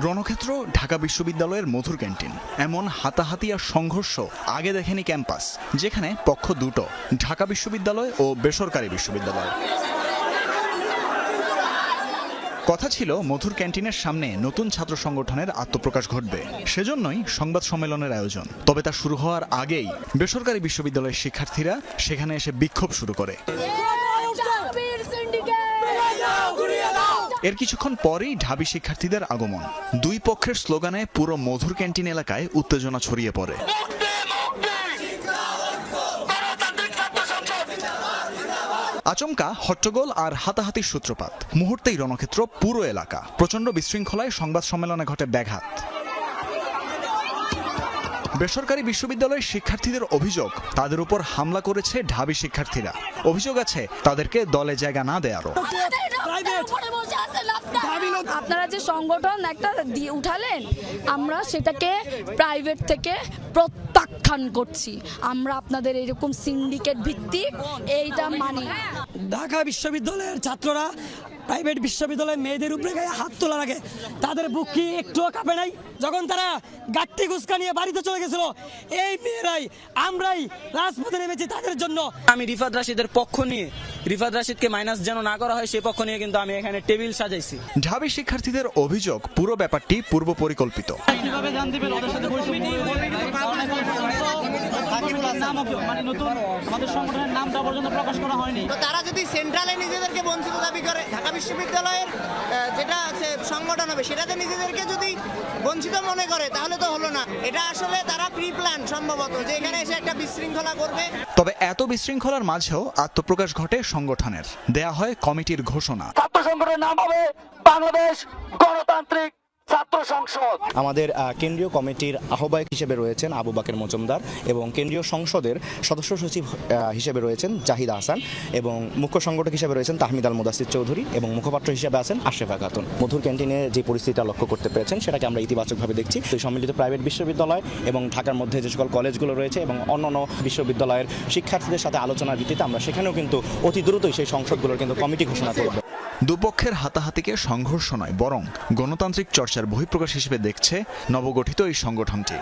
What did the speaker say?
রণক্ষেত্র ঢাকা বিশ্ববিদ্যালয়ের মধুর ক্যান্টিন। এমন হাতাহাতি আর সংঘর্ষ আগে দেখেনি ক্যাম্পাস, যেখানে পক্ষ দুটো, ঢাকা বিশ্ববিদ্যালয় ও বেসরকারি বিশ্ববিদ্যালয়। কথা ছিল মধুর ক্যান্টিনের সামনে নতুন ছাত্র সংগঠনের আত্মপ্রকাশ ঘটবে, সেজন্যই সংবাদ সম্মেলনের আয়োজন। তবে তা শুরু হওয়ার আগেই বেসরকারি বিশ্ববিদ্যালয়ের শিক্ষার্থীরা সেখানে এসে বিক্ষোভ শুরু করে। এর কিছুক্ষণ পরেই ঢাবি শিক্ষার্থীদের আগমন। দুই পক্ষের স্লোগানে পুরো মধুর ক্যান্টিন এলাকায় উত্তেজনা ছড়িয়ে পড়ে। আচমকা হট্টগোল আর হাতাহাতির সূত্রপাত। মুহূর্তেই রণক্ষেত্র পুরো এলাকা। প্রচণ্ড বিশৃঙ্খলায় সংবাদ সম্মেলনে ঘটে ব্যাঘাত। বেসরকারি বিশ্ববিদ্যালয়ের শিক্ষার্থীদের অভিযোগ, তাদের উপর হামলা করেছে ঢাবি শিক্ষার্থীরা। অভিযোগ আছে তাদেরকে দলে জায়গা না দেয়ারও। আপনারা যে সংগঠন একটা দিয়ে উঠালেন, আমরা সেটাকে প্রাইভেট থেকে প্রত্যাখ্যান করছি। আমরা আপনাদের এরকম সিন্ডিকেট ভিত্তিক এইটা মানি। ঢাকা বিশ্ববিদ্যালয়ের ছাত্ররা প্রাইভেট বিশ্ববিদ্যালয়ের মেয়েদের উপরে গায়ে হাত তোলার আগে তাদের বুক কি একটুও কাঁপে নাই? যখন তারা গাট্টি গুস্কা নিয়ে বাড়িতে চলে গেছিল, এই মেয়েরাই আমরাই রাজপথে নেমেছি তাদের জন্য। আমি রিফাত রাশিদের পক্ষ নিয়ে, রিফাত রাশিদকে মাইনাস যেন না করা হয় সেই পক্ষ নিয়ে কিন্তু আমি এখানে টেবিল সাজাইছি। ঢাবি শিক্ষার্থীদের অভিযোগ, পুরো ব্যাপারটি পূর্ব পরিকল্পিত। তারা যদি সেন্ট্রালে নিজেদেরকে বঞ্চিত দাবি করে, ঢাকা বিশ্ববিদ্যালয়ের যেটা আছে সংগঠন হবে সেটাতে নিজেদেরকে যদি বঞ্চিত মনে করে, তাহলে তো হলো না। এটা আসলে তারা প্রি প্ল্যান সম্ভবত, যে এখানে এসে একটা বিশৃঙ্খলা করবে। তবে এত বিশৃঙ্খলার মাঝেও আত্মপ্রকাশ ঘটে সংগঠনের। দেয়া হয় কমিটির ঘোষণা। ছাত্র সংগঠনের নাম হবে বাংলাদেশ গণতান্ত্রিক ছাত্র সংসদ। আমাদের কেন্দ্রীয় কমিটির আহ্বায়ক হিসেবে রয়েছেন আবু বাকের মজুমদার, এবং কেন্দ্রীয় সংসদের সদস্য সচিব হিসেবে রয়েছেন জাহিদ হাসান, এবং মুখ্য সংগঠক হিসেবে রয়েছেন তাহমিদ আল মুদাসির চৌধুরী, এবং মুখপাত্র হিসেবে আছেন আশরাফা খাতুন। মধুর ক্যান্টিনে যে পরিস্থিতিটা লক্ষ্য করতে পেরেছেন সেটাকে আমরা ইতিবাচকভাবে দেখছি। সম্মিলিত প্রাইভেট বিশ্ববিদ্যালয় এবং ঢাকার মধ্যে যে সকল কলেজগুলো রয়েছে এবং অন্যান্য বিশ্ববিদ্যালয়ের শিক্ষার্থীদের সাথে আলোচনার ভিত্তিতে আমরা সেখানেও কিন্তু অতি দ্রুতই সেই সংসদগুলোর কিন্তু কমিটি ঘোষণা করব। দুপক্ষের হাতাহাতিকে সংঘর্ষ নয়, বরং গণতান্ত্রিক চর্চার বহিঃপ্রকাশ হিসেবে দেখছে নবগঠিত এই সংগঠনটি।